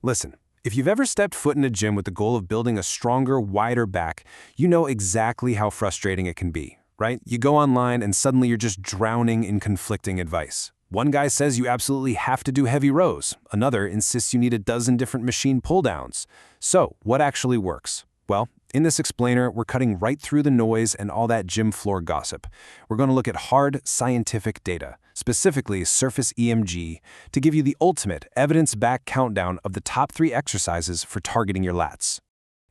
Listen, if you've ever stepped foot in a gym with the goal of building a stronger, wider back, you know exactly how frustrating it can be, right? You go online and suddenly you're just drowning in conflicting advice. One guy says you absolutely have to do heavy rows. Another insists you need a dozen different machine pull-downs. So, what actually works? Well, in this explainer, we're cutting right through the noise and all that gym floor gossip. We're going to look at hard, scientific data, specifically surface EMG, to give you the ultimate evidence-backed countdown of the top 3 exercises for targeting your lats.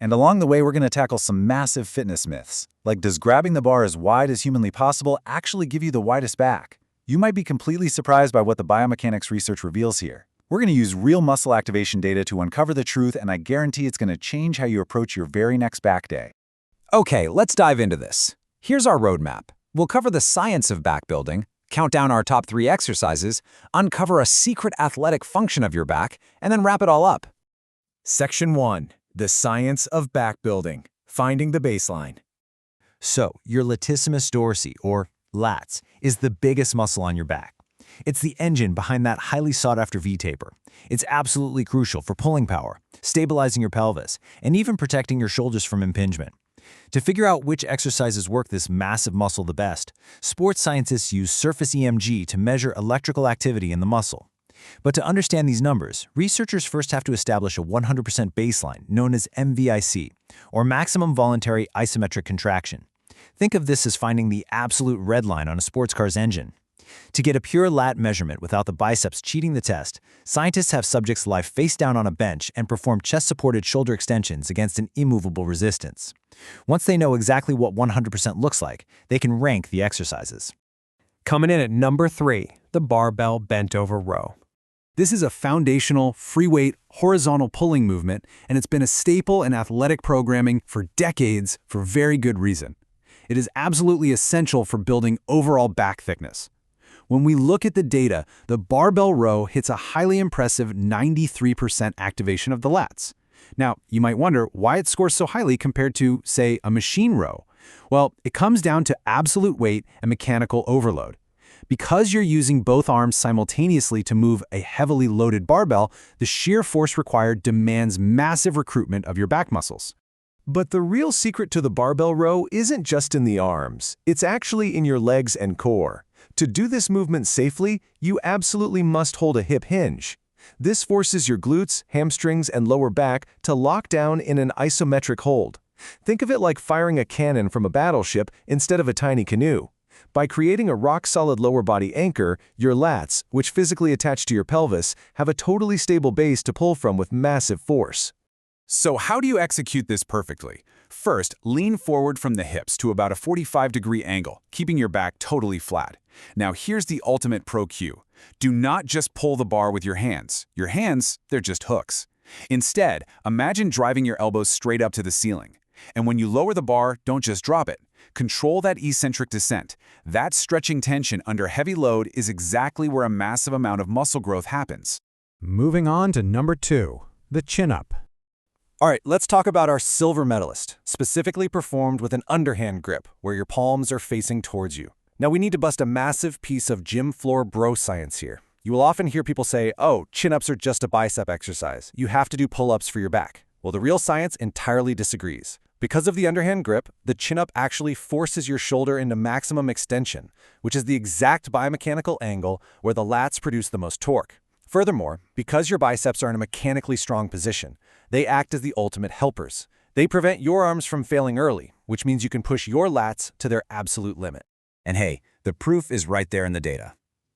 And along the way, we're going to tackle some massive fitness myths, like does grabbing the bar as wide as humanly possible actually give you the widest back? You might be completely surprised by what the biomechanics research reveals here. We're going to use real muscle activation data to uncover the truth, and I guarantee it's going to change how you approach your very next back day. Okay, let's dive into this. Here's our roadmap. We'll cover the science of back building, count down our top 3 exercises, uncover a secret athletic function of your back, and then wrap it all up. Section 1. The science of back building. Finding the baseline. So, your latissimus dorsi, or lats, is the biggest muscle on your back. It's the engine behind that highly sought-after V-taper. It's absolutely crucial for pulling power, stabilizing your pelvis, and even protecting your shoulders from impingement. To figure out which exercises work this massive muscle the best, sports scientists use surface EMG to measure electrical activity in the muscle. But to understand these numbers, researchers first have to establish a 100% baseline known as MVIC, or maximum voluntary isometric contraction. Think of this as finding the absolute red line on a sports car's engine. To get a pure lat measurement without the biceps cheating the test, scientists have subjects lie face down on a bench and perform chest-supported shoulder extensions against an immovable resistance. Once they know exactly what 100% looks like, they can rank the exercises. Coming in at number 3, the barbell bent-over row. This is a foundational, free-weight, horizontal pulling movement, and it's been a staple in athletic programming for decades for very good reason. It is absolutely essential for building overall back thickness. When we look at the data, the barbell row hits a highly impressive 93% activation of the lats. Now, you might wonder why it scores so highly compared to, say, a machine row. Well, it comes down to absolute weight and mechanical overload. Because you're using both arms simultaneously to move a heavily loaded barbell, the sheer force required demands massive recruitment of your back muscles. But the real secret to the barbell row isn't just in the arms. It's actually in your legs and core. To do this movement safely, you absolutely must hold a hip hinge. This forces your glutes, hamstrings, and lower back to lock down in an isometric hold. Think of it like firing a cannon from a battleship instead of a tiny canoe. By creating a rock-solid lower body anchor, your lats, which physically attach to your pelvis, have a totally stable base to pull from with massive force. So how do you execute this perfectly? First, lean forward from the hips to about a 45-degree angle, keeping your back totally flat. Now here's the ultimate pro cue. Do not just pull the bar with your hands. Your hands, they're just hooks. Instead, imagine driving your elbows straight up to the ceiling. And when you lower the bar, don't just drop it. Control that eccentric descent. That stretching tension under heavy load is exactly where a massive amount of muscle growth happens. Moving on to number 2, the chin-up. All right, let's talk about our silver medalist, specifically performed with an underhand grip, where your palms are facing towards you. Now we need to bust a massive piece of gym floor bro science here. You will often hear people say, oh, chin-ups are just a bicep exercise. You have to do pull-ups for your back. Well, the real science entirely disagrees. Because of the underhand grip, the chin-up actually forces your shoulder into maximum extension, which is the exact biomechanical angle where the lats produce the most torque. Furthermore, because your biceps are in a mechanically strong position, they act as the ultimate helpers. They prevent your arms from failing early, which means you can push your lats to their absolute limit. And hey, the proof is right there in the data.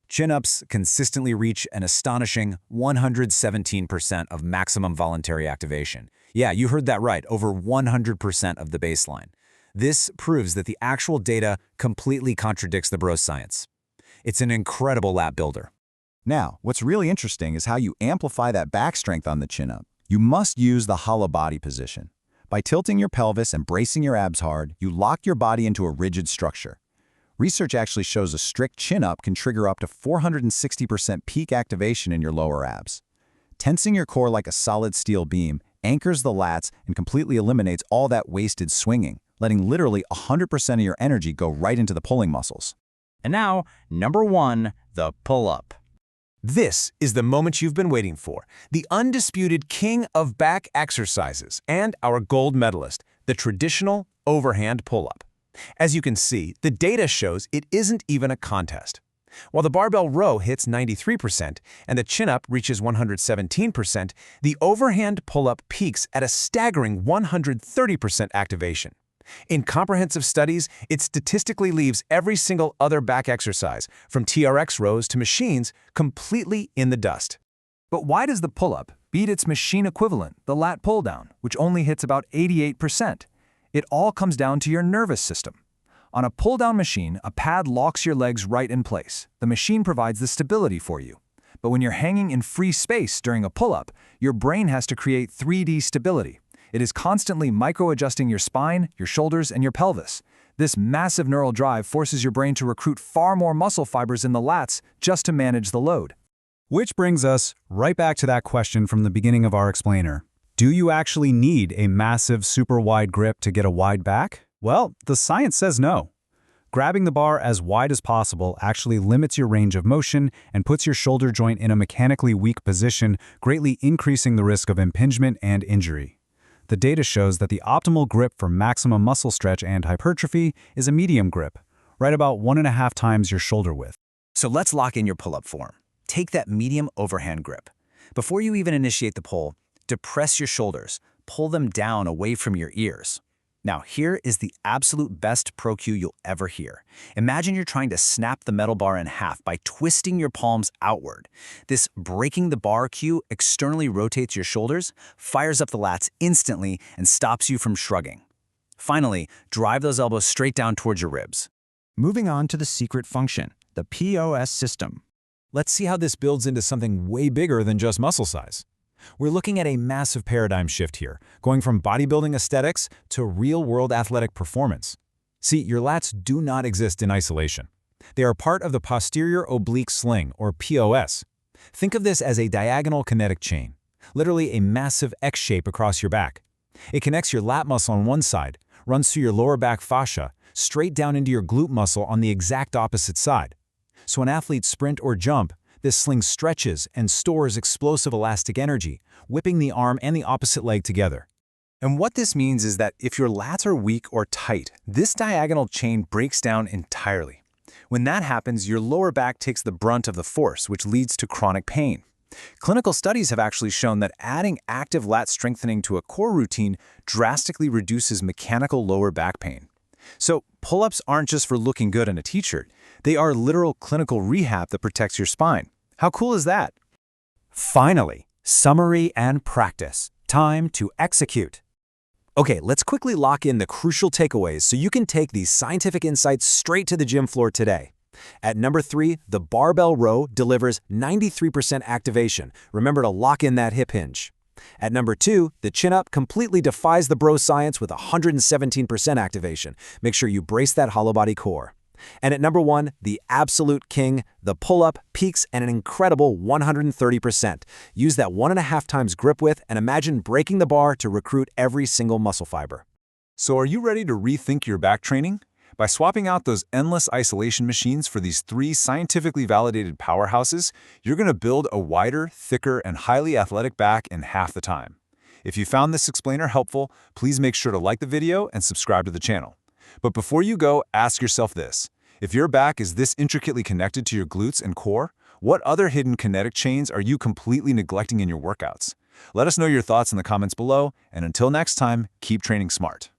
Chin-ups consistently reach an astonishing 117% of maximum voluntary activation. Yeah, you heard that right, over 100% of the baseline. This proves that the actual data completely contradicts the bros science. It's an incredible lat builder. Now, what's really interesting is how you amplify that back strength on the chin-up. You must use the hollow body position. By tilting your pelvis and bracing your abs hard, you lock your body into a rigid structure. Research actually shows a strict chin-up can trigger up to 460% peak activation in your lower abs. Tensing your core like a solid steel beam anchors the lats and completely eliminates all that wasted swinging, letting literally 100% of your energy go right into the pulling muscles. And now, number 1, the pull-up. This is the moment you've been waiting for, the undisputed king of back exercises and our gold medalist, the traditional overhand pull-up. As you can see, the data shows it isn't even a contest. While the barbell row hits 93% and the chin-up reaches 117%, the overhand pull-up peaks at a staggering 130% activation. In comprehensive studies, it statistically leaves every single other back exercise, from TRX rows to machines, completely in the dust. But why does the pull-up beat its machine equivalent, the lat pull-down, which only hits about 88%? It all comes down to your nervous system. On a pull-down machine, a pad locks your legs right in place. The machine provides the stability for you. But when you're hanging in free space during a pull-up, your brain has to create 3D stability. It is constantly micro-adjusting your spine, your shoulders, and your pelvis. This massive neural drive forces your brain to recruit far more muscle fibers in the lats just to manage the load. Which brings us right back to that question from the beginning of our explainer. Do you actually need a massive, super wide grip to get a wide back? Well, the science says no. Grabbing the bar as wide as possible actually limits your range of motion and puts your shoulder joint in a mechanically weak position, greatly increasing the risk of impingement and injury. The data shows that the optimal grip for maximum muscle stretch and hypertrophy is a medium grip, right about 1.5 times your shoulder width. So let's lock in your pull-up form. Take that medium overhand grip. Before you even initiate the pull, depress your shoulders, pull them down away from your ears. Now, here is the absolute best pro cue you'll ever hear. Imagine you're trying to snap the metal bar in half by twisting your palms outward. This breaking the bar cue externally rotates your shoulders, fires up the lats instantly, and stops you from shrugging. Finally, drive those elbows straight down towards your ribs. Moving on to the secret function, the POS system. Let's see how this builds into something way bigger than just muscle size. We're looking at a massive paradigm shift here, going from bodybuilding aesthetics to real-world athletic performance. See, your lats do not exist in isolation. They are part of the posterior oblique sling, or POS. Think of this as a diagonal kinetic chain, literally a massive X shape across your back. It connects your lat muscle on one side, runs through your lower back fascia, straight down into your glute muscle on the exact opposite side. So when athletes sprint or jump, this sling stretches and stores explosive elastic energy, whipping the arm and the opposite leg together. And what this means is that if your lats are weak or tight, this diagonal chain breaks down entirely. When that happens, your lower back takes the brunt of the force, which leads to chronic pain. Clinical studies have actually shown that adding active lat strengthening to a core routine drastically reduces mechanical lower back pain. So pull-ups aren't just for looking good in a t-shirt. They are literal clinical rehab that protects your spine. How cool is that? Finally, summary and practice. Time to execute. Okay, let's quickly lock in the crucial takeaways so you can take these scientific insights straight to the gym floor today. At number 3, the barbell row delivers 93% activation. Remember to lock in that hip hinge. At number 2, the chin-up completely defies the bro science with 117% activation. Make sure you brace that hollow body core. And at number 1, the absolute king, the pull-up peaks at an incredible 130%. Use that 1.5 times grip width and imagine breaking the bar to recruit every single muscle fiber. So are you ready to rethink your back training? By swapping out those endless isolation machines for these 3 scientifically validated powerhouses, you're going to build a wider, thicker, and highly athletic back in half the time. If you found this explainer helpful, please make sure to like the video and subscribe to the channel. But before you go, ask yourself this. If your back is this intricately connected to your glutes and core, what other hidden kinetic chains are you completely neglecting in your workouts? Let us know your thoughts in the comments below, and until next time, keep training smart.